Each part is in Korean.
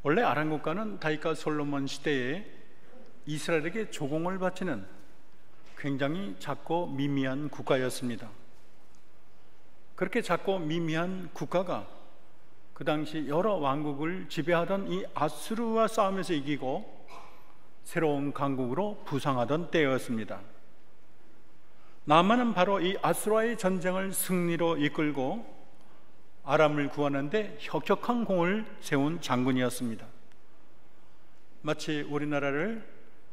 원래 아람 국가는 다윗과 솔로몬 시대에 이스라엘에게 조공을 바치는 굉장히 작고 미미한 국가였습니다. 그렇게 작고 미미한 국가가 그 당시 여러 왕국을 지배하던 이 아수르와 싸우면서 이기고 새로운 강국으로 부상하던 때였습니다. 나아만은 바로 이 아수르와의 전쟁을 승리로 이끌고 아람을 구하는데 혁혁한 공을 세운 장군이었습니다. 마치 우리나라를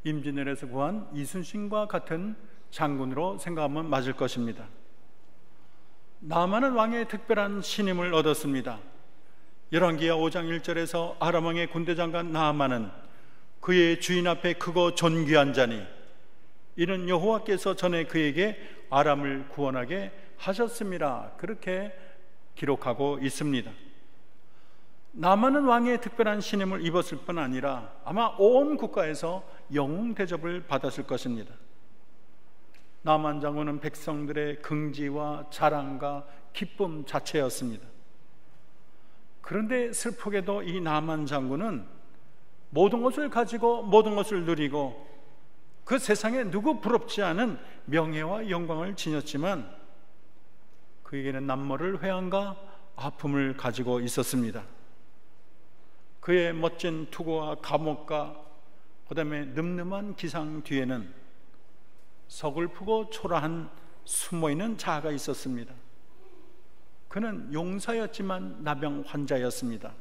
임진왜란에서 구한 이순신과 같은 장군으로 생각하면 맞을 것입니다. 나아만은 왕의 특별한 신임을 얻었습니다. 열왕기하 5장 1절에서 아람 왕의 군대 장관 나아만은 그의 주인 앞에 크고 존귀한 자니 이는 여호와께서 전에 그에게 아람을 구원하게 하셨습니다. 그렇게 기록하고 있습니다. 나아만은 왕의 특별한 신임을 입었을 뿐 아니라 아마 온 국가에서 영웅 대접을 받았을 것입니다. 나아만 장군은 백성들의 긍지와 자랑과 기쁨 자체였습니다. 그런데 슬프게도 이 나아만 장군은 모든 것을 가지고 모든 것을 누리고 그 세상에 누구 부럽지 않은 명예와 영광을 지녔지만 그에게는 남모를 회한과 아픔을 가지고 있었습니다. 그의 멋진 투구와 감옥과 그 다음에 늠름한 기상 뒤에는 서글프고 초라한 숨어있는 자아가 있었습니다. 그는 용사였지만 나병 환자였습니다.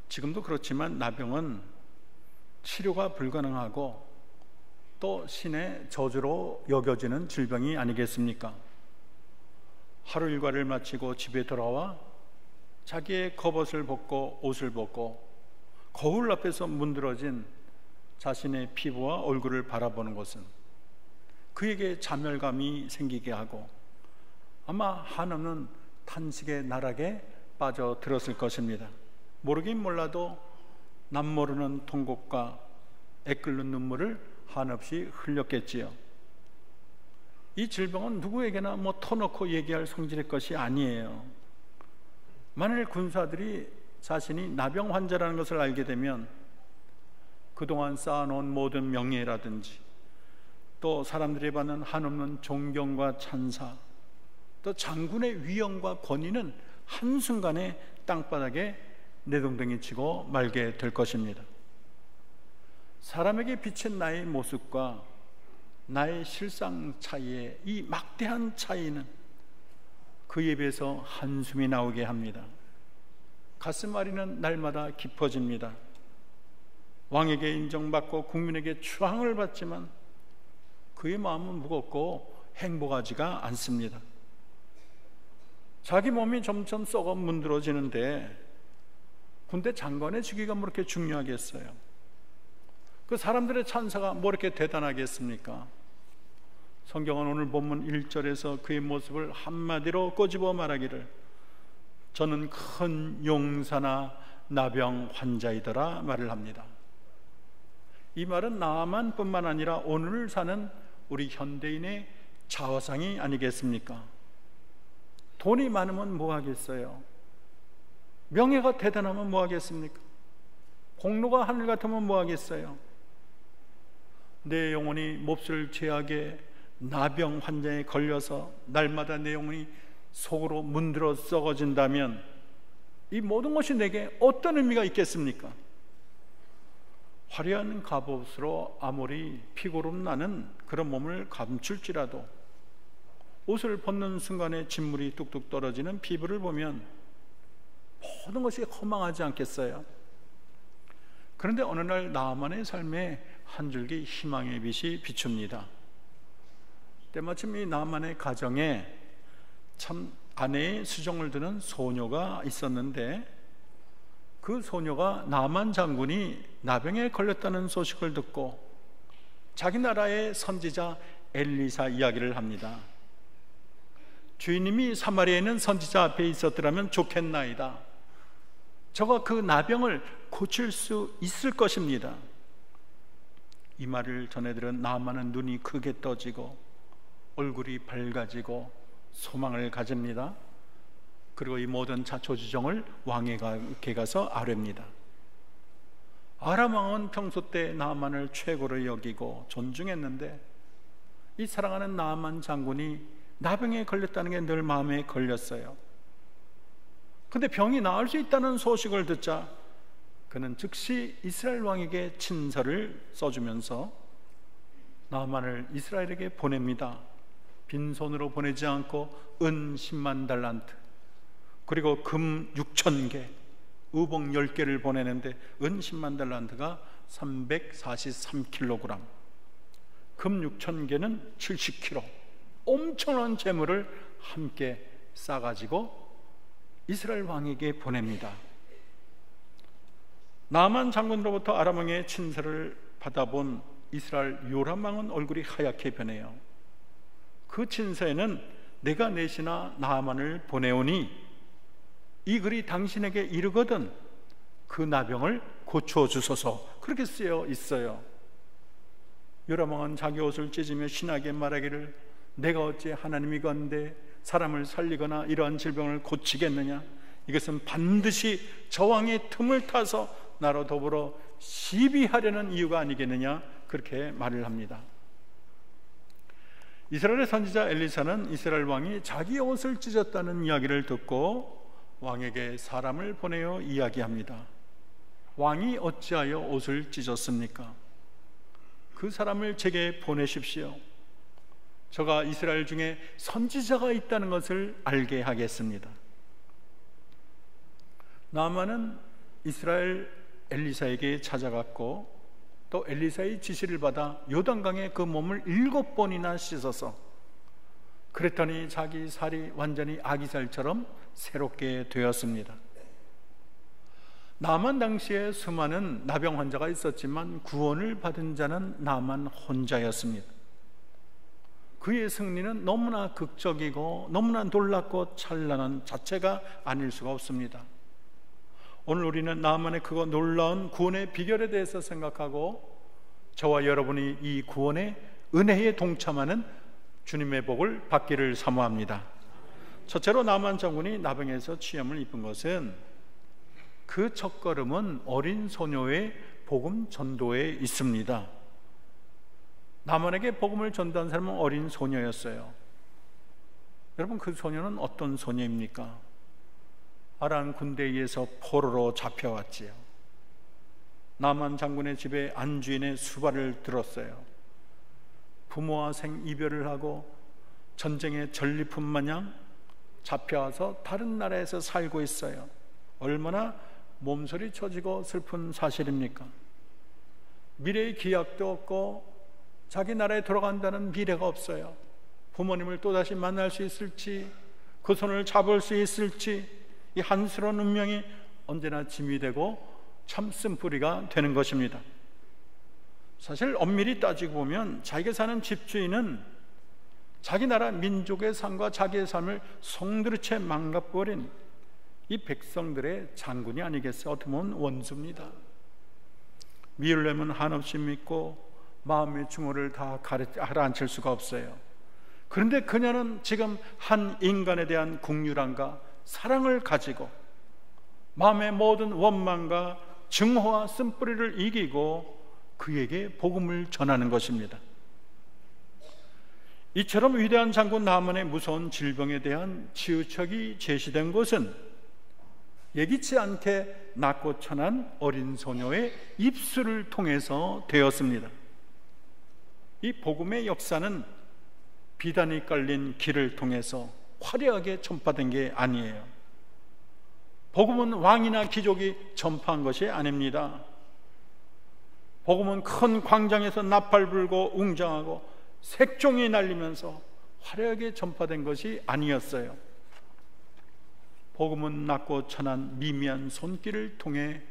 지금도 그렇지만 나병은 치료가 불가능하고 또 신의 저주로 여겨지는 질병이 아니겠습니까? 하루 일과를 마치고 집에 돌아와 자기의 겉옷을 벗고 옷을 벗고 거울 앞에서 문드러진 자신의 피부와 얼굴을 바라보는 것은 그에게 자멸감이 생기게 하고 아마 한없는 탄식의 나락에 빠져들었을 것입니다. 모르긴 몰라도 남모르는 통곡과 애끓는 눈물을 한없이 흘렸겠지요. 이 질병은 누구에게나 터놓고 얘기할 성질의 것이 아니에요. 만일 군사들이 자신이 나병 환자라는 것을 알게 되면 그동안 쌓아놓은 모든 명예라든지 또 사람들이 받는 한없는 존경과 찬사 또 장군의 위엄과 권위는 한순간에 땅바닥에 내동댕이 치고 말게 될 것입니다. 사람에게 비친 나의 모습과 나의 실상 차이의 이 막대한 차이는 그에 비해서 한숨이 나오게 합니다. 가슴앓이는 날마다 깊어집니다. 왕에게 인정받고 국민에게 추앙을 받지만 그의 마음은 무겁고 행복하지가 않습니다. 자기 몸이 점점 썩어 문드러지는데 군대 장관의 직위가 뭐 이렇게 중요하겠어요? 그 사람들의 찬사가 뭐 이렇게 대단하겠습니까? 성경은 오늘 본문 1절에서 그의 모습을 한마디로 꼬집어 말하기를 저는 큰 용사나 나병 환자이더라 말을 합니다. 이 말은 나만 뿐만 아니라 오늘 사는 우리 현대인의 자화상이 아니겠습니까? 돈이 많으면 뭐 하겠어요? 명예가 대단하면 뭐 하겠습니까? 공로가 하늘 같으면 뭐 하겠어요? 내 영혼이 몹쓸 죄악에 나병 환자에 걸려서 날마다 내 영혼이 속으로 문드러 썩어진다면 이 모든 것이 내게 어떤 의미가 있겠습니까? 화려한 갑옷으로 아무리 피고름 나는 그런 몸을 감출지라도 옷을 벗는 순간에 진물이 뚝뚝 떨어지는 피부를 보면 모든 것이 허망하지 않겠어요? 그런데 어느 날 나아만의 삶에 한 줄기 희망의 빛이 비춥니다. 때마침 이 나아만의 가정에 참 아내의 수종을 드는 소녀가 있었는데 그 소녀가 나아만 장군이 나병에 걸렸다는 소식을 듣고 자기 나라의 선지자 엘리사 이야기를 합니다. 주인님이 사마리아에 있는 선지자 앞에 있었더라면 좋겠나이다. 저가 그 나병을 고칠 수 있을 것입니다. 이 말을 전해들은 나아만은 눈이 크게 떠지고 얼굴이 밝아지고 소망을 가집니다. 그리고 이 모든 자초지종을 왕에게 가서 아뢰입니다. 아람 왕은 평소 때 나아만을 최고로 여기고 존중했는데 이 사랑하는 나아만 장군이 나병에 걸렸다는 게 늘 마음에 걸렸어요. 근데 병이 나을 수 있다는 소식을 듣자 그는 즉시 이스라엘 왕에게 친서를 써주면서 나아만을 이스라엘에게 보냅니다. 빈손으로 보내지 않고 은 10만 달란트, 그리고 금 6,000개, 의복 10개를 보내는데 은 10만 달란트가 343kg, 금 6,000개는 70kg, 엄청난 재물을 함께 싸가지고 이스라엘 왕에게 보냅니다. 나아만 장군으로부터 아람 왕의 친서를 받아본 이스라엘 요람 왕은 얼굴이 하얗게 변해요. 그 친서에는 내가 내시나 나아만을 보내오니 이 글이 당신에게 이르거든 그 나병을 고쳐 주소서, 그렇게 쓰여 있어요. 요람 왕은 자기 옷을 찢으며 신하게 말하기를 내가 어찌 하나님이건대 사람을 살리거나 이러한 질병을 고치겠느냐? 이것은 반드시 저 왕의 틈을 타서 나로 더불어 시비하려는 이유가 아니겠느냐? 그렇게 말을 합니다. 이스라엘의 선지자 엘리사는 이스라엘 왕이 자기 옷을 찢었다는 이야기를 듣고 왕에게 사람을 보내어 이야기합니다. 왕이 어찌하여 옷을 찢었습니까? 그 사람을 제게 보내십시오. 저가 이스라엘 중에 선지자가 있다는 것을 알게 하겠습니다. 나아만은 이스라엘 엘리사에게 찾아갔고 또 엘리사의 지시를 받아 요단강에 그 몸을 7번이나 씻어서, 그랬더니 자기 살이 완전히 아기살처럼 새롭게 되었습니다. 나아만 당시에 수많은 나병 환자가 있었지만 구원을 받은 자는 나아만 혼자였습니다. 그의 승리는 너무나 극적이고 너무나 놀랍고 찬란한 자체가 아닐 수가 없습니다. 오늘 우리는 나아만의 그거 놀라운 구원의 비결에 대해서 생각하고 저와 여러분이 이 구원의 은혜에 동참하는 주님의 복을 받기를 사모합니다. 첫째로 나아만 장군이 나병에서 취염을 입은 것은 그 첫걸음은 어린 소녀의 복음 전도에 있습니다. 나아만에게 복음을 전도한 사람은 어린 소녀였어요. 여러분, 그 소녀는 어떤 소녀입니까? 아람 군대에 의해서 포로로 잡혀왔지요. 나아만 장군의 집에 안주인의 수발을 들었어요. 부모와 생이별을 하고 전쟁의 전리품 마냥 잡혀와서 다른 나라에서 살고 있어요. 얼마나 몸소리 쳐지고 슬픈 사실입니까? 미래의 기약도 없고 자기 나라에 돌아간다는 미래가 없어요. 부모님을 또다시 만날 수 있을지, 그 손을 잡을 수 있을지, 이 한스러운 운명이 언제나 짐이 되고 참 쓴뿌리가 되는 것입니다. 사실 엄밀히 따지고 보면 자기가 사는 집주인은 자기 나라 민족의 삶과 자기의 삶을 송두리째 망가버린 이 백성들의 장군이 아니겠어요? 어떻게 보면 원수입니다. 미울렘은 한없이 믿고 마음의 증오를 다 가라앉힐 수가 없어요. 그런데 그녀는 지금 한 인간에 대한 긍휼함과 사랑을 가지고 마음의 모든 원망과 증오와 쓴뿌리를 이기고 그에게 복음을 전하는 것입니다. 이처럼 위대한 장군 나아만의 무서운 질병에 대한 치유책이 제시된 것은 예기치 않게 낳고 천한 어린 소녀의 입술을 통해서 되었습니다. 이 복음의 역사는 비단이 깔린 길을 통해서 화려하게 전파된 게 아니에요. 복음은 왕이나 귀족이 전파한 것이 아닙니다. 복음은 큰 광장에서 나팔 불고 웅장하고 색종이 날리면서 화려하게 전파된 것이 아니었어요. 복음은 낮고 천한 미미한 손길을 통해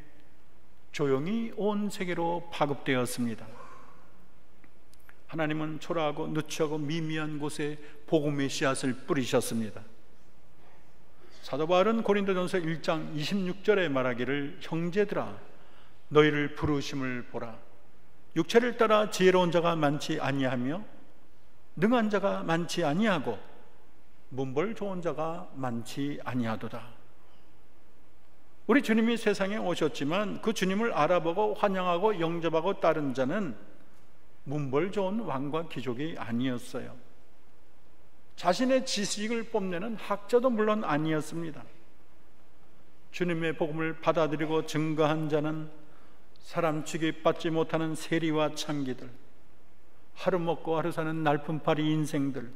조용히 온 세계로 파급되었습니다. 하나님은 초라하고 누추하고 미미한 곳에 복음의 씨앗을 뿌리셨습니다. 사도 바울은 고린도전서 1장 26절에 말하기를 형제들아 너희를 부르심을 보라. 육체를 따라 지혜로운 자가 많지 아니하며 능한 자가 많지 아니하고 문벌 좋은 자가 많지 아니하도다. 우리 주님이 세상에 오셨지만 그 주님을 알아보고 환영하고 영접하고 따른 자는 문벌 좋은 왕과 귀족이 아니었어요. 자신의 지식을 뽐내는 학자도 물론 아니었습니다. 주님의 복음을 받아들이고 증거한 자는 사람 취급받지 못하는 세리와 창기들, 하루 먹고 하루 사는 날품팔이 인생들,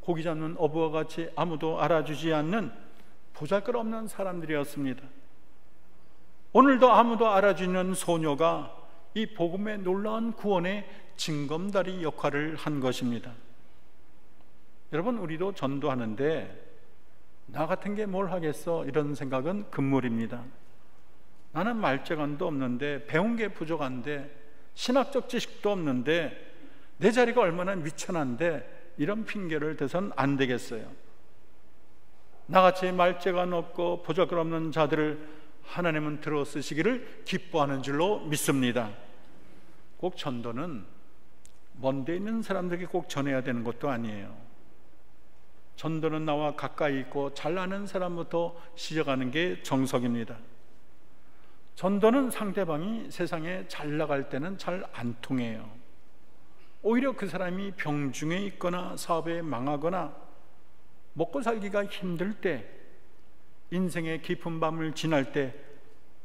고기 잡는 어부와 같이 아무도 알아주지 않는 보잘것없는 사람들이었습니다. 오늘도 아무도 알아주는 소녀가 이 복음의 놀라운 구원의 징검다리 역할을 한 것입니다. 여러분, 우리도 전도하는데 나 같은 게 뭘 하겠어? 이런 생각은 금물입니다. 나는 말재간도 없는데, 배운 게 부족한데, 신학적 지식도 없는데, 내 자리가 얼마나 미천한데, 이런 핑계를 대선 안 되겠어요. 나같이 말재간 없고 보잘것없는 자들을 하나님은 들어 쓰시기를 기뻐하는 줄로 믿습니다. 꼭 전도는 먼 데 있는 사람들에게 꼭 전해야 되는 것도 아니에요. 전도는 나와 가까이 있고 잘 아는 사람부터 시작하는 게 정석입니다. 전도는 상대방이 세상에 잘 나갈 때는 잘 안 통해요. 오히려 그 사람이 병중에 있거나 사업에 망하거나 먹고 살기가 힘들 때, 인생의 깊은 밤을 지날 때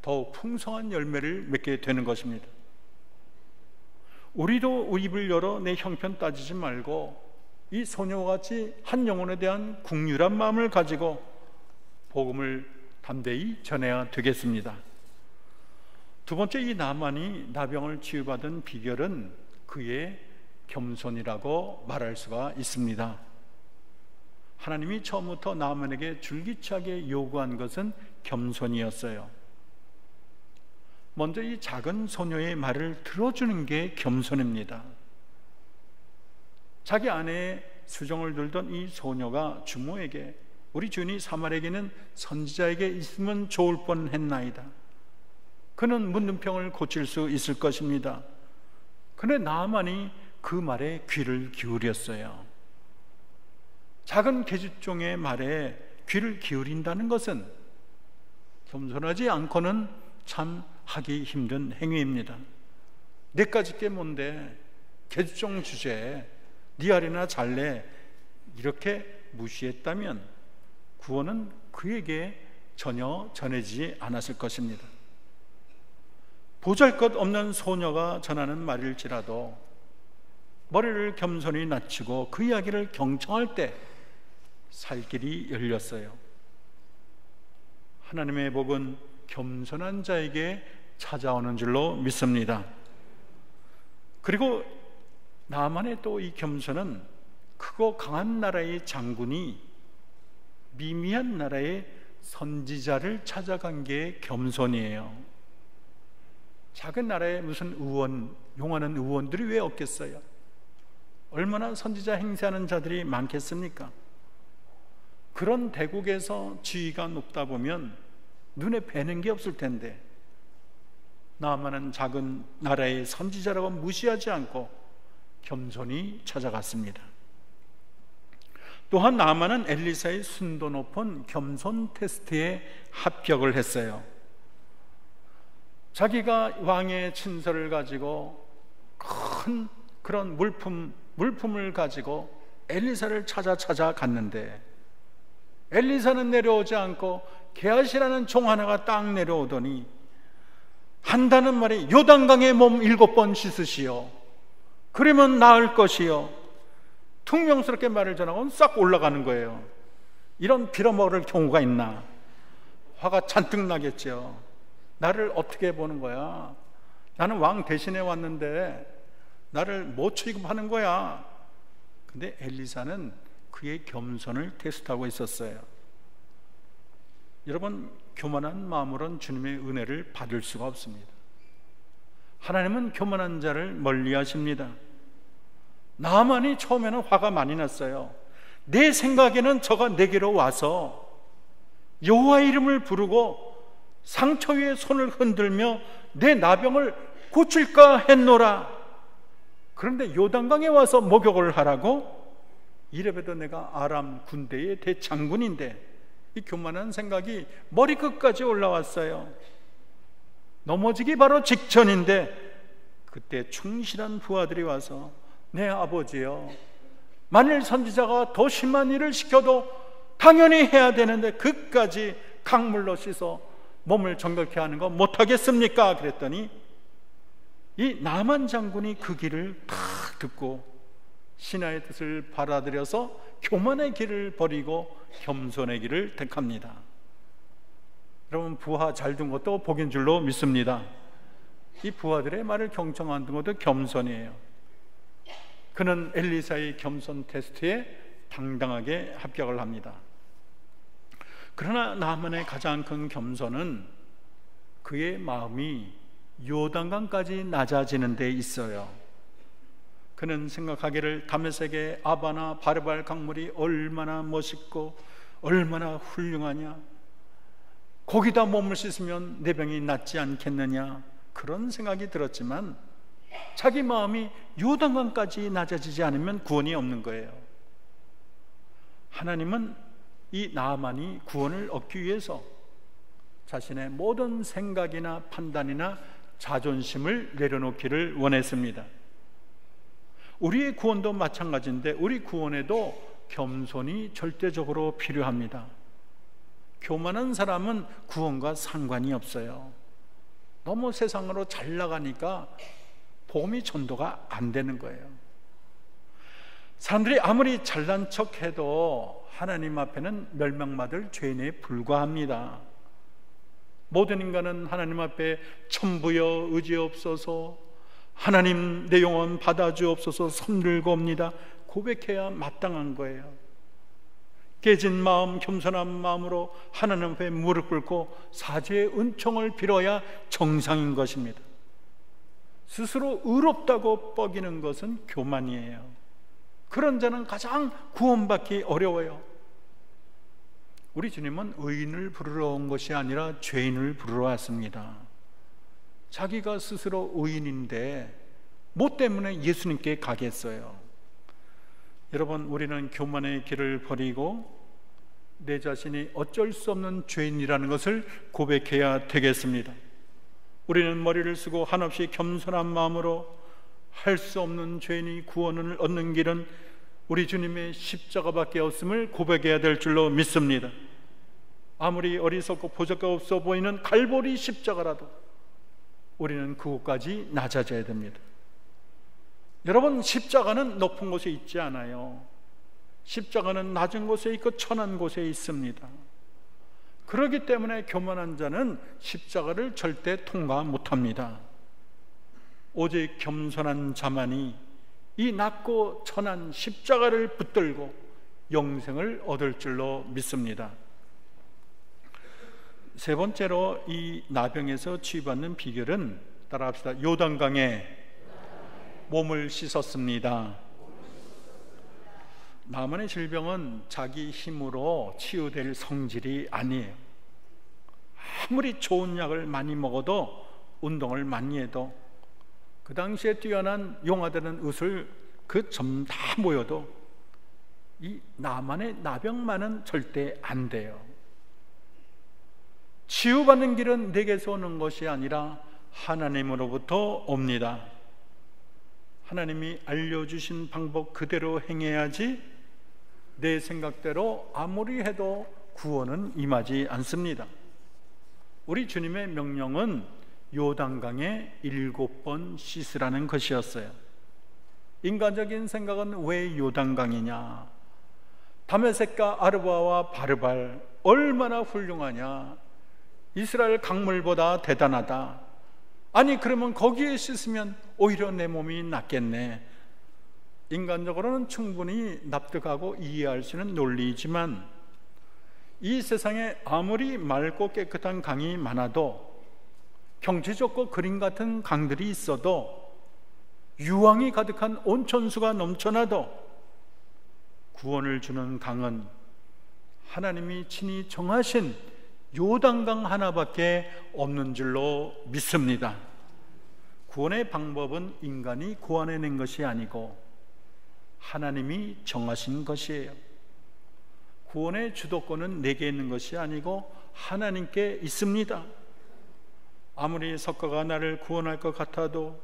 더욱 풍성한 열매를 맺게 되는 것입니다. 우리도 입을 열어 내 형편 따지지 말고 이 소녀와 같이 한 영혼에 대한 국률한 마음을 가지고 복음을 담대히 전해야 되겠습니다. 두 번째, 이 나만이 나병을 치유받은 비결은 그의 겸손이라고 말할 수가 있습니다. 하나님이 처음부터 나만에게 줄기차게 요구한 것은 겸손이었어요. 먼저 이 작은 소녀의 말을 들어주는 게 겸손입니다. 자기 아내의 수종을 들던 이 소녀가 주모에게, 우리 주인이 사마리아에는 선지자에게 있으면 좋을 뻔했나이다. 그는 문둥병을 고칠 수 있을 것입니다. 그런데 나만이 그 말에 귀를 기울였어요. 작은 계집종의 말에 귀를 기울인다는 것은 겸손하지 않고는 참 하기 힘든 행위입니다. 내까지 게 뭔데, 계집종 주제에 네 아래나 잘래, 이렇게 무시했다면 구원은 그에게 전혀 전해지지 않았을 것입니다. 보잘것없는 소녀가 전하는 말일지라도 머리를 겸손히 낮추고 그 이야기를 경청할 때 살 길이 열렸어요. 하나님의 복은 겸손한 자에게 찾아오는 줄로 믿습니다. 그리고 나만의 또 이 겸손은 크고 강한 나라의 장군이 미미한 나라의 선지자를 찾아간 게 겸손이에요. 작은 나라에 무슨 의원, 용하는 의원들이 왜 없겠어요? 얼마나 선지자 행세하는 자들이 많겠습니까? 그런 대국에서 지위가 높다 보면 눈에 뵈는 게 없을 텐데, 나만은 작은 나라의 선지자라고 무시하지 않고 겸손히 찾아갔습니다. 또한 나만은 엘리사의 순도 높은 겸손 테스트에 합격을 했어요. 자기가 왕의 친서를 가지고 큰 그런 물품을 가지고 엘리사를 찾아갔는데, 엘리사는 내려오지 않고 게하시라는 종 하나가 딱 내려오더니 한다는 말이 요단강에 몸 7번 씻으시오, 그러면 나을 것이요, 퉁명스럽게 말을 전하고는 싹 올라가는 거예요. 이런 빌어먹을 경우가 있나? 화가 잔뜩 나겠죠. 나를 어떻게 보는 거야? 나는 왕 대신에 왔는데 나를 못 취급하는 거야. 근데 엘리사는 그의 겸손을 테스트하고 있었어요. 여러분, 교만한 마음으로는 주님의 은혜를 받을 수가 없습니다. 하나님은 교만한 자를 멀리 하십니다. 나만이 처음에는 화가 많이 났어요. 내 생각에는 저가 내게로 와서 여호와의 이름을 부르고 상처 위에 손을 흔들며 내 나병을 고칠까 했노라. 그런데 요단강에 와서 목욕을 하라고? 이래봬도 내가 아람 군대의 대장군인데, 이 교만한 생각이 머리끝까지 올라왔어요. 넘어지기 바로 직전인데 그때 충실한 부하들이 와서, 내 아버지여, 만일 선지자가 더 심한 일을 시켜도 당연히 해야 되는데 그까지 강물로 씻어 몸을 정결케 하는 거 못하겠습니까? 그랬더니 이 나만 장군이 그 길을 다 듣고 신하의 뜻을 받아들여서 교만의 길을 버리고 겸손의 길을 택합니다. 여러분, 부하 잘 둔 것도 복인 줄로 믿습니다. 이 부하들의 말을 경청 안 둔 것도 겸손이에요. 그는 엘리사의 겸손 테스트에 당당하게 합격을 합니다. 그러나 나만의 가장 큰 겸손은 그의 마음이 요단강까지 낮아지는 데 있어요. 그는 생각하기를 다메섹의 아바나 바르발 강물이 얼마나 멋있고 얼마나 훌륭하냐, 거기다 몸을 씻으면 내 병이 낫지 않겠느냐, 그런 생각이 들었지만 자기 마음이 요단강까지 낮아지지 않으면 구원이 없는 거예요. 하나님은 이 나아만이 구원을 얻기 위해서 자신의 모든 생각이나 판단이나 자존심을 내려놓기를 원했습니다. 우리의 구원도 마찬가지인데 우리 구원에도 겸손이 절대적으로 필요합니다. 교만한 사람은 구원과 상관이 없어요. 너무 세상으로 잘 나가니까 복음이 전도가 안 되는 거예요. 사람들이 아무리 잘난 척해도 하나님 앞에는 멸망받을 죄인에 불과합니다. 모든 인간은 하나님 앞에 천부여 의지없소서, 하나님 내 영혼 받아주옵소서 손들고 옵니다. 고백해야 마땅한 거예요. 깨진 마음, 겸손한 마음으로 하나님 앞에 무릎 꿇고 사죄의 은총을 빌어야 정상인 것입니다. 스스로 의롭다고 뻐기는 것은 교만이에요. 그런 자는 가장 구원받기 어려워요. 우리 주님은 의인을 부르러 온 것이 아니라 죄인을 부르러 왔습니다. 자기가 스스로 의인인데 뭐 때문에 예수님께 가겠어요? 여러분, 우리는 교만의 길을 버리고 내 자신이 어쩔 수 없는 죄인이라는 것을 고백해야 되겠습니다. 우리는 머리를 쓰고 한없이 겸손한 마음으로 할 수 없는 죄인이 구원을 얻는 길은 우리 주님의 십자가밖에 없음을 고백해야 될 줄로 믿습니다. 아무리 어리석고 보잘것 없어 보이는 갈보리 십자가라도 우리는 그곳까지 낮아져야 됩니다. 여러분, 십자가는 높은 곳에 있지 않아요. 십자가는 낮은 곳에 있고 천한 곳에 있습니다. 그렇기 때문에 교만한 자는 십자가를 절대 통과 못합니다. 오직 겸손한 자만이 이 낮고 천한 십자가를 붙들고 영생을 얻을 줄로 믿습니다. 세 번째로 이 나병에서 치유받는 비결은, 따라합시다. 요단강에 몸을 씻었습니다. 나만의 질병은 자기 힘으로 치유될 성질이 아니에요. 아무리 좋은 약을 많이 먹어도, 운동을 많이 해도, 그 당시에 뛰어난 용화되는 의술 그 점 다 모여도 이 나만의 나병만은 절대 안 돼요. 치유받는 길은 내게서 오는 것이 아니라 하나님으로부터 옵니다. 하나님이 알려주신 방법 그대로 행해야지 내 생각대로 아무리 해도 구원은 임하지 않습니다. 우리 주님의 명령은 요단강에 7번 씻으라는 것이었어요. 인간적인 생각은 왜 요단강이냐, 다메섹과 아르바와 바르발 얼마나 훌륭하냐, 이스라엘 강물보다 대단하다, 아니 그러면 거기에 씻으면 오히려 내 몸이 낫겠네. 인간적으로는 충분히 납득하고 이해할 수 있는 논리이지만 이 세상에 아무리 맑고 깨끗한 강이 많아도, 경치 좋고 그림 같은 강들이 있어도, 유황이 가득한 온천수가 넘쳐나도 구원을 주는 강은 하나님이 친히 정하신 요단강 하나밖에 없는 줄로 믿습니다. 구원의 방법은 인간이 고안해낸 것이 아니고 하나님이 정하신 것이에요. 구원의 주도권은 내게 있는 것이 아니고 하나님께 있습니다. 아무리 석가가 나를 구원할 것 같아도,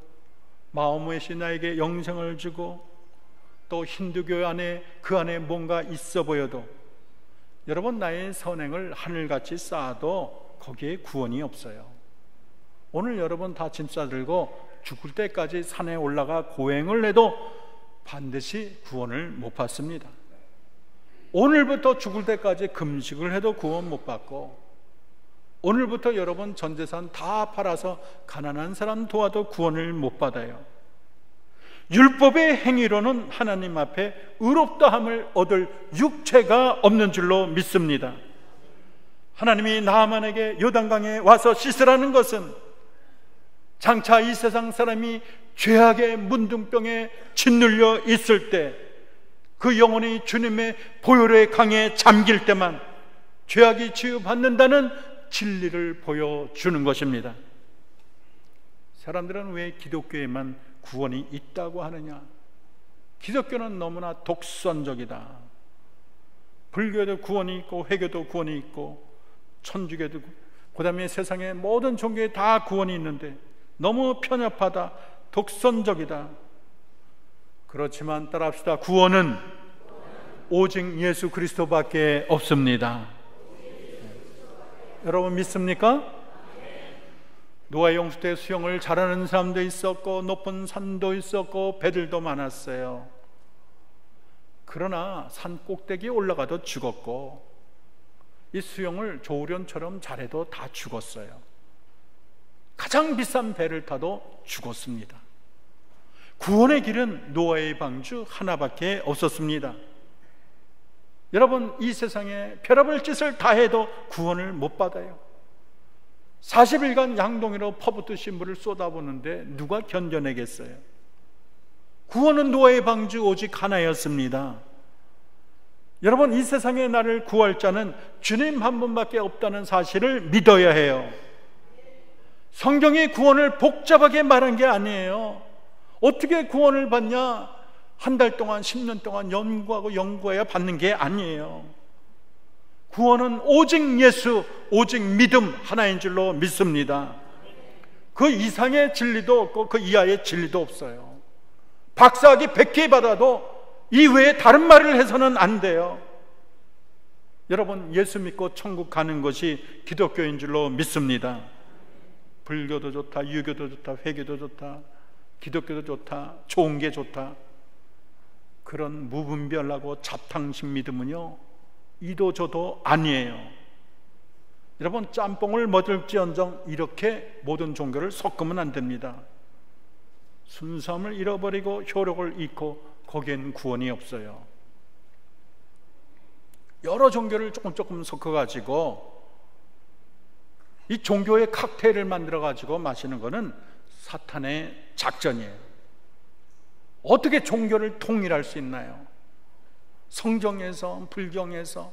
마호멧이 나에게 영생을 주고, 또 힌두교 안에 그 안에 뭔가 있어 보여도, 여러분, 나의 선행을 하늘같이 쌓아도 거기에 구원이 없어요. 오늘 여러분 다 짐 싸들고 죽을 때까지 산에 올라가 고행을 해도 반드시 구원을 못 받습니다. 오늘부터 죽을 때까지 금식을 해도 구원 못 받고, 오늘부터 여러분 전 재산 다 팔아서 가난한 사람 도와도 구원을 못 받아요. 율법의 행위로는 하나님 앞에 의롭다함을 얻을 육체가 없는 줄로 믿습니다. 하나님이 나아만에게 요단강에 와서 씻으라는 것은, 장차 이 세상 사람이 죄악의 문둥병에 짓눌려 있을 때, 그 영혼이 주님의 보혈의 강에 잠길 때만 죄악이 치유받는다는 진리를 보여주는 것입니다. 사람들은 왜 기독교에만 구원이 있다고 하느냐? 기독교는 너무나 독선적이다. 불교도 구원이 있고, 회교도 구원이 있고, 천주교도, 그 다음에 세상의 모든 종교에 다 구원이 있는데 너무 편협하다, 독선적이다. 그렇지만 따라합시다. 구원은 오직 예수 그리스도밖에 없습니다. 여러분 믿습니까? 노아 홍수 때 수영을 잘하는 사람도 있었고, 높은 산도 있었고, 배들도 많았어요. 그러나 산 꼭대기에 올라가도 죽었고, 이 수영을 조우련처럼 잘해도 다 죽었어요. 가장 비싼 배를 타도 죽었습니다. 구원의 길은 노아의 방주 하나밖에 없었습니다. 여러분, 이 세상에 별의별 짓을 다 해도 구원을 못 받아요. 40일간 양동이로 퍼붓듯이 물을 쏟아부는데 누가 견뎌내겠어요? 구원은 노아의 방주 오직 하나였습니다. 여러분, 이 세상에 나를 구할 자는 주님 한 분밖에 없다는 사실을 믿어야 해요. 성경이 구원을 복잡하게 말한 게 아니에요. 어떻게 구원을 받냐? 한 달 동안, 10년 동안 연구해야 받는 게 아니에요. 구원은 오직 예수, 오직 믿음 하나인 줄로 믿습니다. 그 이상의 진리도 없고 그 이하의 진리도 없어요. 박사학위 100개 받아도 이 외에 다른 말을 해서는 안 돼요. 여러분, 예수 믿고 천국 가는 것이 기독교인 줄로 믿습니다. 불교도 좋다, 유교도 좋다, 회교도 좋다, 기독교도 좋다, 좋은 게 좋다, 그런 무분별하고 잡탕식 믿음은요, 이도 저도 아니에요. 여러분, 짬뽕을 먹을지언정 이렇게 모든 종교를 섞으면 안 됩니다. 순수함을 잃어버리고 효력을 잃고 거기엔 구원이 없어요. 여러 종교를 조금 섞어가지고 이 종교의 칵테일을 만들어가지고 마시는 것은 사탄의 작전이에요. 어떻게 종교를 통일할 수 있나요? 성경에서, 불경에서,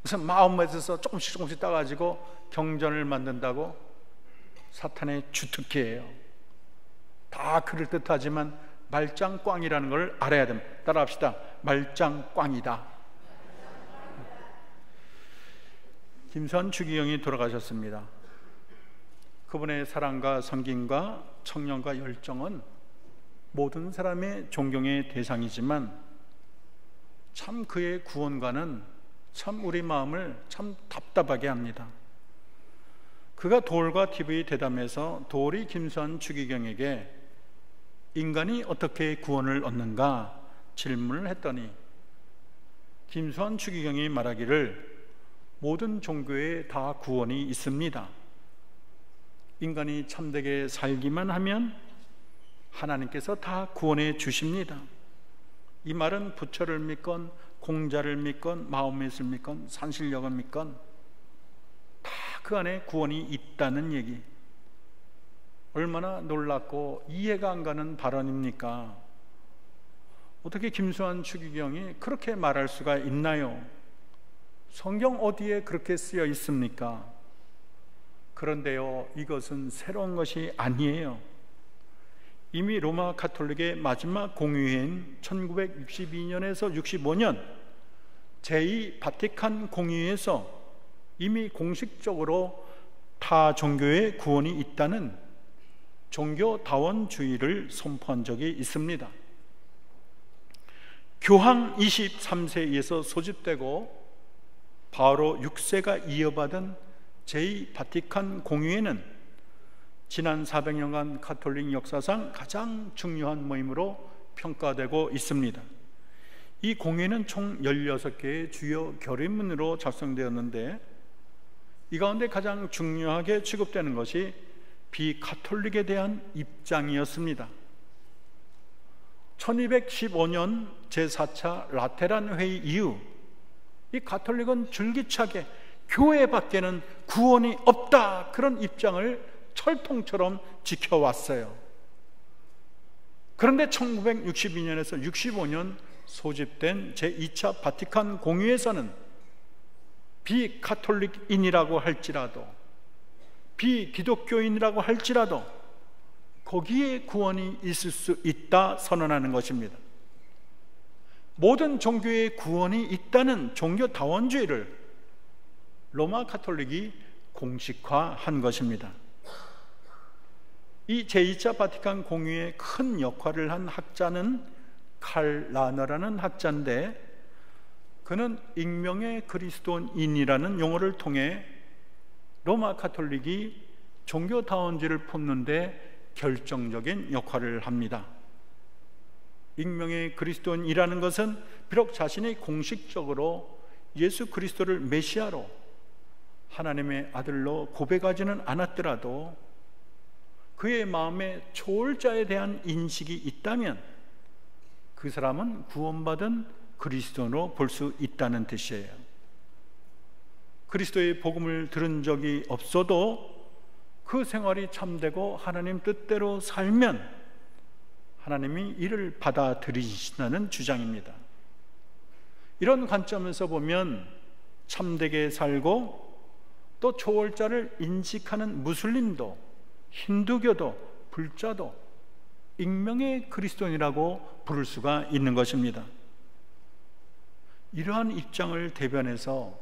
무슨 마음에서 조금씩 따가지고 경전을 만든다고? 사탄의 주특기예요. 다 그럴듯하지만 말짱꽝이라는 걸 알아야 됩니다. 따라합시다. 말짱꽝이다. 김수환 주기경이 돌아가셨습니다. 그분의 사랑과 섬김과 청년과 열정은 모든 사람의 존경의 대상이지만 참 그의 구원과는 참 우리 마음을 참 답답하게 합니다. 그가 돌과 TV 대담에서 돌이 김수환 주기경에게 인간이 어떻게 구원을 얻는가 질문을 했더니 김수환 주기경이 말하기를 모든 종교에 다 구원이 있습니다. 인간이 참되게 살기만 하면 하나님께서 다 구원해 주십니다. 이 말은 부처를 믿건 공자를 믿건 마호멧을 믿건 산신령을 믿건 다 그 안에 구원이 있다는 얘기. 얼마나 놀랍고 이해가 안 가는 발언입니까? 어떻게 김수환 주기경이 그렇게 말할 수가 있나요? 성경 어디에 그렇게 쓰여 있습니까? 그런데요, 이것은 새로운 것이 아니에요. 이미 로마 가톨릭의 마지막 공의회인 1962년에서 65년 제2 바티칸 공의회에서 이미 공식적으로 타 종교의 구원이 있다는 종교다원주의를 선포한 적이 있습니다. 교황 23세에 의해서 소집되고 바오로 6세가 이어받은 제2 바티칸 공의회는 지난 400년간 가톨릭 역사상 가장 중요한 모임으로 평가되고 있습니다. 이 공회는 총 16개의 주요 결의문으로 작성되었는데 이 가운데 가장 중요하게 취급되는 것이 비가톨릭에 대한 입장이었습니다. 1215년 제4차 라테란 회의 이후 이 가톨릭은 줄기차게 교회 밖에는 구원이 없다, 그런 입장을 철통처럼 지켜왔어요. 그런데 1962년에서 65년 소집된 제2차 바티칸 공의회에서는 비가톨릭인이라고 할지라도, 비기독교인이라고 할지라도 거기에 구원이 있을 수 있다 선언하는 것입니다. 모든 종교에 구원이 있다는 종교다원주의를 로마 가톨릭이 공식화한 것입니다. 이 제2차 바티칸 공의회에 큰 역할을 한 학자는 칼 라너라는 학자인데, 그는 익명의 그리스도인이라는 용어를 통해 로마 가톨릭이 종교다원주의를 품는데 결정적인 역할을 합니다. 익명의 그리스도인이라는 것은 비록 자신이 공식적으로 예수 그리스도를 메시아로 하나님의 아들로 고백하지는 않았더라도 그의 마음에 초월자에 대한 인식이 있다면 그 사람은 구원받은 그리스도인으로 볼 수 있다는 뜻이에요. 그리스도의 복음을 들은 적이 없어도 그 생활이 참되고 하나님 뜻대로 살면 하나님이 이를 받아들이신다는 주장입니다. 이런 관점에서 보면 참되게 살고 또 초월자를 인식하는 무슬림도 힌두교도 불자도 익명의 그리스도인이라고 부를 수가 있는 것입니다. 이러한 입장을 대변해서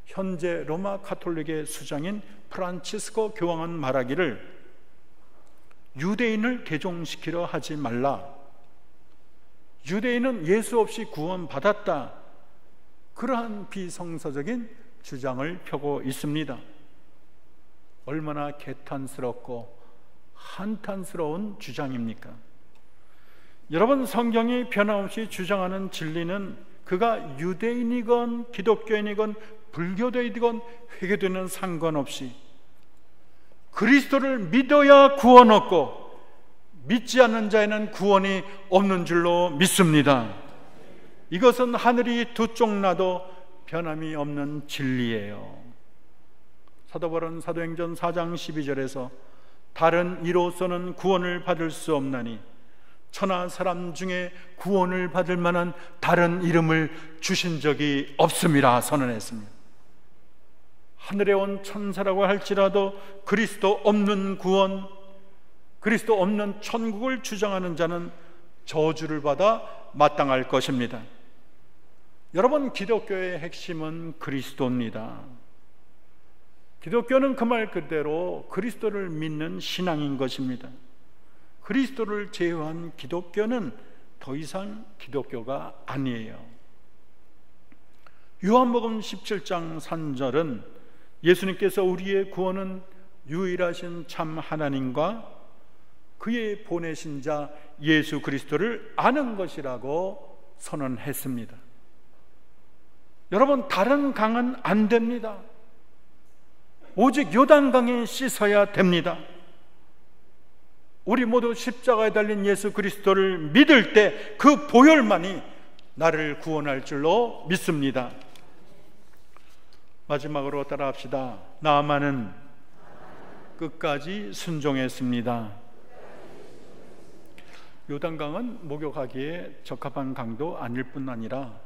현재 로마 가톨릭의 수장인 프란치스코 교황은 말하기를 유대인을 개종시키려 하지 말라, 유대인은 예수 없이 구원받았다, 그러한 비성서적인 주장을 펴고 있습니다. 얼마나 개탄스럽고 한탄스러운 주장입니까? 여러분, 성경이 변함없이 주장하는 진리는 그가 유대인이건 기독교인이건 불교도이건 회개되는 상관없이 그리스도를 믿어야 구원 얻고 믿지 않는 자에는 구원이 없는 줄로 믿습니다. 이것은 하늘이 두 쪽 나도 변함이 없는 진리예요. 사도 바울은 사도행전 4장 12절에서 다른 이로서는 구원을 받을 수 없나니 천하 사람 중에 구원을 받을 만한 다른 이름을 주신 적이 없음이라 선언했습니다. 하늘에 온 천사라고 할지라도 그리스도 없는 구원, 그리스도 없는 천국을 주장하는 자는 저주를 받아 마땅할 것입니다. 여러분, 기독교의 핵심은 그리스도입니다. 기독교는 그 말 그대로 그리스도를 믿는 신앙인 것입니다. 그리스도를 제외한 기독교는 더 이상 기독교가 아니에요. 요한복음 17장 3절은 예수님께서 우리의 구원은 유일하신 참 하나님과 그의 보내신 자 예수 그리스도를 아는 것이라고 선언했습니다. 여러분, 다른 강은 안 됩니다. 오직 요단강에 씻어야 됩니다. 우리 모두 십자가에 달린 예수 그리스도를 믿을 때 그 보혈만이 나를 구원할 줄로 믿습니다. 마지막으로 따라합시다. 나아만은 끝까지 순종했습니다. 요단강은 목욕하기에 적합한 강도 아닐 뿐 아니라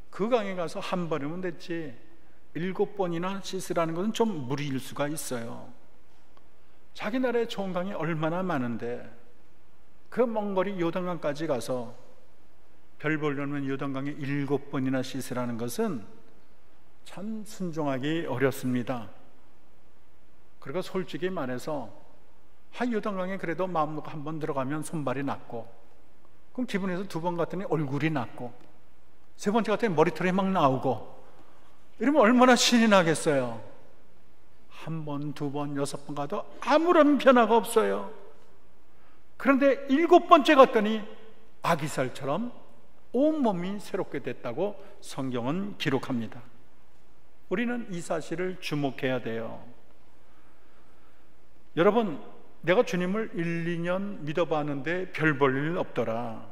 그 강에 가서 한 번이면 됐지 7번이나 씻으라는 것은 좀 무리일 수가 있어요. 자기 나라에 좋은 강이 얼마나 많은데 그 먼 거리 요단강까지 가서 별 보려면 요단강에 7번이나 씻으라는 것은 참 순종하기 어렵습니다. 그리고 솔직히 말해서 요단강에 그래도 마음 놓고 한 번 들어가면 손발이 낫고, 그럼 기분에서 2번 갔더니 얼굴이 낫고, 3번째 갔더니 머리털이 막 나오고, 이러면 얼마나 신이 나겠어요. 1번, 2번, 6번 가도 아무런 변화가 없어요. 그런데 7번째 갔더니 아기살처럼 온몸이 새롭게 됐다고 성경은 기록합니다. 우리는 이 사실을 주목해야 돼요. 여러분, 내가 주님을 1, 2년 믿어봤는데 별 볼 일 없더라.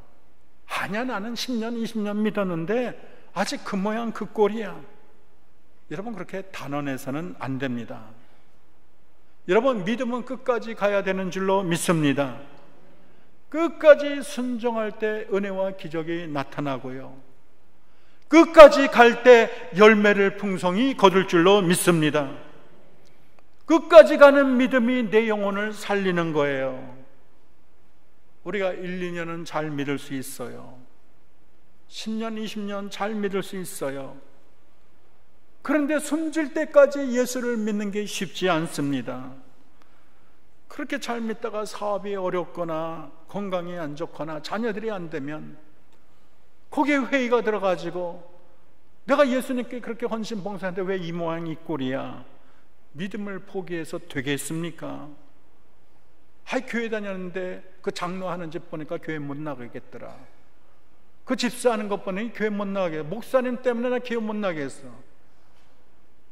아니야, 나는 10년, 20년 믿었는데 아직 그 모양 그 꼴이야. 여러분, 그렇게 단언해서는 안 됩니다. 여러분, 믿음은 끝까지 가야 되는 줄로 믿습니다. 끝까지 순종할 때 은혜와 기적이 나타나고요, 끝까지 갈 때 열매를 풍성히 거둘 줄로 믿습니다. 끝까지 가는 믿음이 내 영혼을 살리는 거예요. 우리가 1, 2년은 잘 믿을 수 있어요. 10년, 20년 잘 믿을 수 있어요. 그런데 숨질 때까지 예수를 믿는 게 쉽지 않습니다. 그렇게 잘 믿다가 사업이 어렵거나 건강이 안 좋거나 자녀들이 안 되면 거기에 회의가 들어가지고, 내가 예수님께 그렇게 헌신봉사하는데 왜 이 모양 이 꼴이야? 믿음을 포기해서 되겠습니까? 교회 다녔는데 그 장로하는 집 보니까 교회 못 나가겠더라. 그 집사하는 것 보니 교회 못 나가겠어. 목사님 때문에 나 교회 못 나가겠어.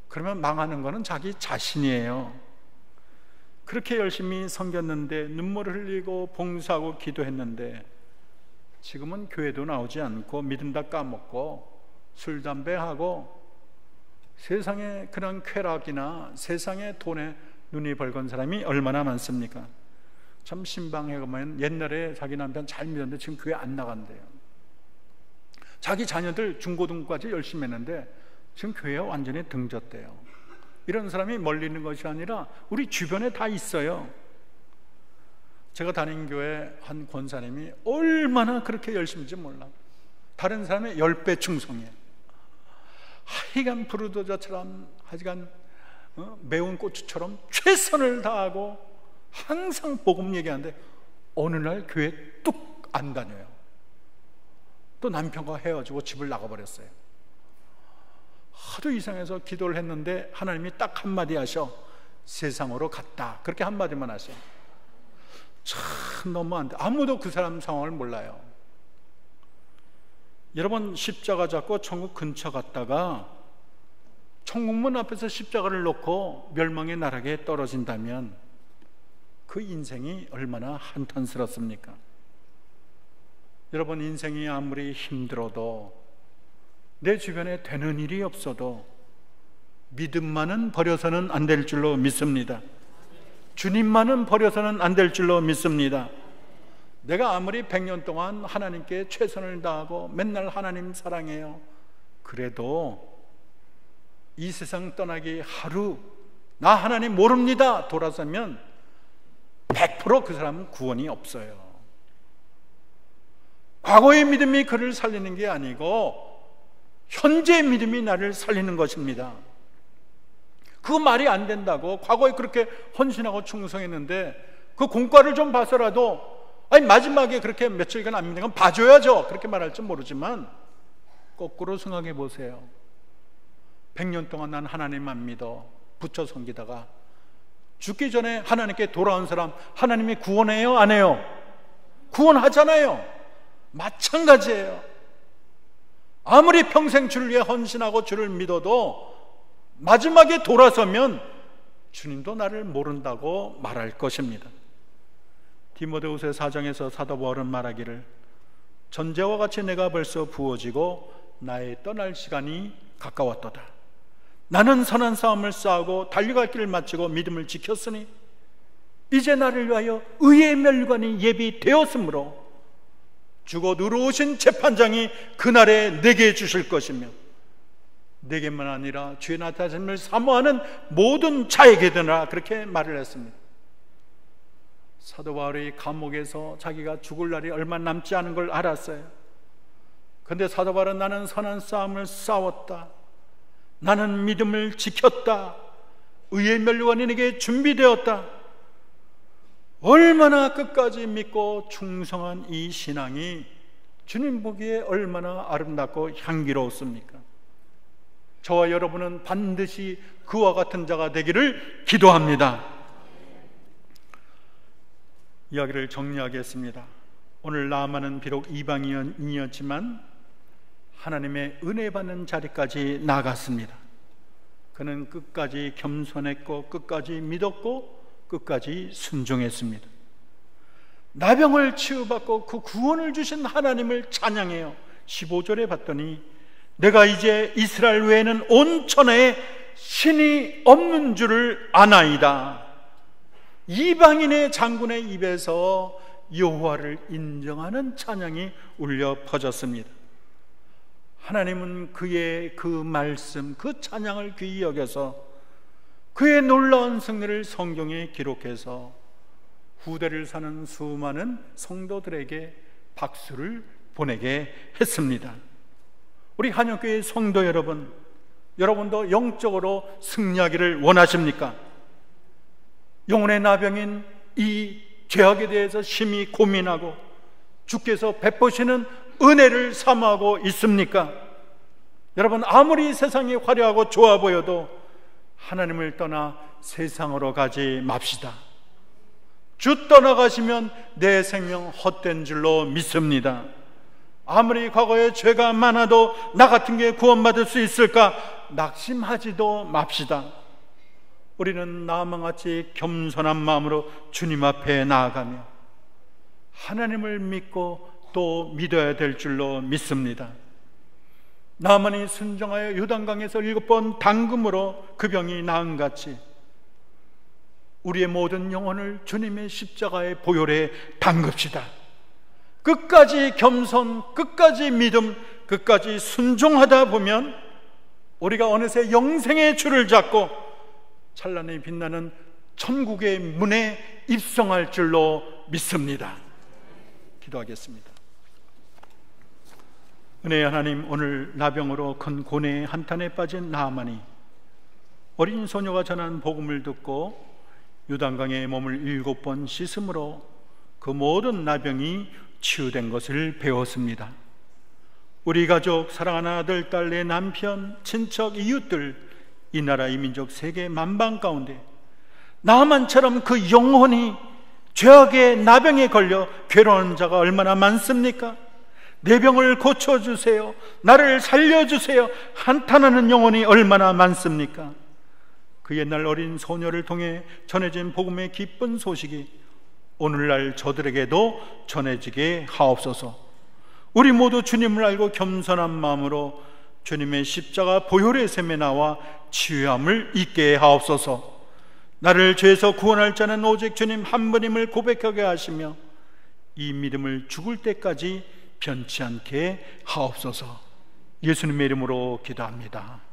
그러면 망하는 거는 자기 자신이에요. 그렇게 열심히 섬겼는데, 눈물을 흘리고 봉사하고 기도했는데, 지금은 교회도 나오지 않고 믿음 다 까먹고 술 담배하고 세상에 그런 쾌락이나 세상의 돈에 눈이 벌건 사람이 얼마나 많습니까? 참 신방해 보면 옛날에 자기 남편 잘 믿었는데 지금 교회 안 나간대요. 자기 자녀들 중고등부까지 열심히 했는데 지금 교회에 완전히 등졌대요. 이런 사람이 멀리 있는 것이 아니라 우리 주변에 다 있어요. 제가 다닌 교회 한 권사님이 얼마나 그렇게 열심인지 몰라. 다른 사람의 10배 충성해요. 하여간 부르도자처럼, 하여간 매운 고추처럼 최선을 다하고 항상 복음 얘기하는데 어느 날 교회 뚝 안 다녀요. 또 남편과 헤어지고 집을 나가버렸어요. 하도 이상해서 기도를 했는데 하나님이 딱 한마디 하셔. 세상으로 갔다. 그렇게 한마디만 하셔. 참 너무 안 돼. 아무도 그 사람 상황을 몰라요. 여러분, 십자가 잡고 천국 근처 갔다가 천국문 앞에서 십자가를 놓고 멸망의 나락에 떨어진다면 그 인생이 얼마나 한탄스럽습니까? 여러분, 인생이 아무리 힘들어도, 내 주변에 되는 일이 없어도 믿음만은 버려서는 안 될 줄로 믿습니다. 주님만은 버려서는 안 될 줄로 믿습니다. 내가 아무리 100년 동안 하나님께 최선을 다하고 맨날 하나님 사랑해요, 그래도 이 세상 떠나기 하루, 나 하나님 모릅니다 돌아서면 100% 그 사람은 구원이 없어요. 과거의 믿음이 그를 살리는 게 아니고 현재의 믿음이 나를 살리는 것입니다. 그 말이 안 된다고, 과거에 그렇게 헌신하고 충성했는데 그 공과를 좀 봐서라도, 아니 마지막에 그렇게 며칠간 안 믿는 건 봐줘야죠, 그렇게 말할지 모르지만 거꾸로 생각해 보세요. 100년 동안 난 하나님 안 믿어 붙여 섬기다가 죽기 전에 하나님께 돌아온 사람 하나님이 구원해요, 안 해요? 구원하잖아요. 마찬가지예요. 아무리 평생 주를 위해 헌신하고 주를 믿어도 마지막에 돌아서면 주님도 나를 모른다고 말할 것입니다. 디모데후서 4장에서 사도 바울은 말하기를, 전제와 같이 내가 벌써 부어지고 나의 떠날 시간이 가까웠도다. 나는 선한 싸움을 싸우고 달려갈 길을 마치고 믿음을 지켰으니 이제 나를 위하여 의의 멸관이 예비되었으므로 주곧 의로우신 재판장이 그날에 내게 주실 것이며 내게만 아니라 주의 나타나심을 사모하는 모든 자에게 되나, 그렇게 말을 했습니다. 사도 바울이 감옥에서 자기가 죽을 날이 얼마 남지 않은 걸 알았어요. 그런데 사도 바울은 나는 선한 싸움을 싸웠다, 나는 믿음을 지켰다, 의의 멸류관이 내게 준비되었다. 얼마나 끝까지 믿고 충성한 이 신앙이 주님 보기에 얼마나 아름답고 향기로웠습니까? 저와 여러분은 반드시 그와 같은 자가 되기를 기도합니다. 이야기를 정리하겠습니다. 오늘 나아만은 비록 이방인이었지만 하나님의 은혜 받는 자리까지 나갔습니다. 그는 끝까지 겸손했고 끝까지 믿었고 끝까지 순종했습니다. 나병을 치유받고 그 구원을 주신 하나님을 찬양해요. 15절에 봤더니 내가 이제 이스라엘 외에는 온 천하에 신이 없는 줄을 아나이다. 이방인의 장군의 입에서 여호와를 인정하는 찬양이 울려 퍼졌습니다. 하나님은 그의 그 말씀, 그 찬양을 귀히 여겨서 그의 놀라운 승리를 성경에 기록해서 후대를 사는 수많은 성도들에게 박수를 보내게 했습니다. 우리 한영교회 성도 여러분, 여러분도 영적으로 승리하기를 원하십니까? 영혼의 나병인 이 죄악에 대해서 심히 고민하고 주께서 베푸시는 은혜를 사모하고 있습니까? 여러분, 아무리 세상이 화려하고 좋아 보여도 하나님을 떠나 세상으로 가지 맙시다. 주 떠나가시면 내 생명 헛된 줄로 믿습니다. 아무리 과거에 죄가 많아도 나 같은 게 구원받을 수 있을까 낙심하지도 맙시다. 우리는 나아만같이 겸손한 마음으로 주님 앞에 나아가며 하나님을 믿고 또 믿어야 될 줄로 믿습니다. 나아만이 순종하여 요단강에서 7번 담금으로 그 병이 나음같이 우리의 모든 영혼을 주님의 십자가의 보혈에 담급시다. 끝까지 겸손, 끝까지 믿음, 끝까지 순종하다 보면 우리가 어느새 영생의 줄을 잡고 찬란히 빛나는 천국의 문에 입성할 줄로 믿습니다. 기도하겠습니다. 은혜의 하나님, 오늘 나병으로 큰 고뇌의 한탄에 빠진 나아만이 어린 소녀가 전한 복음을 듣고 요단강에 몸을 7번 씻음으로 그 모든 나병이 치유된 것을 배웠습니다. 우리 가족, 사랑하는 아들, 딸, 내 남편, 친척, 이웃들, 이 나라, 이 민족, 세계 만방 가운데 나만처럼 그 영혼이 죄악의 나병에 걸려 괴로운 자가 얼마나 많습니까? 내 병을 고쳐주세요, 나를 살려주세요 한탄하는 영혼이 얼마나 많습니까? 그 옛날 어린 소녀를 통해 전해진 복음의 기쁜 소식이 오늘날 저들에게도 전해지게 하옵소서. 우리 모두 주님을 알고 겸손한 마음으로 주님의 십자가 보혈의 샘에 나와 치유함을 잊게 하옵소서. 나를 죄에서 구원할 자는 오직 주님 한 분임을 고백하게 하시며 이 믿음을 죽을 때까지 변치 않게 하옵소서. 예수님의 이름으로 기도합니다.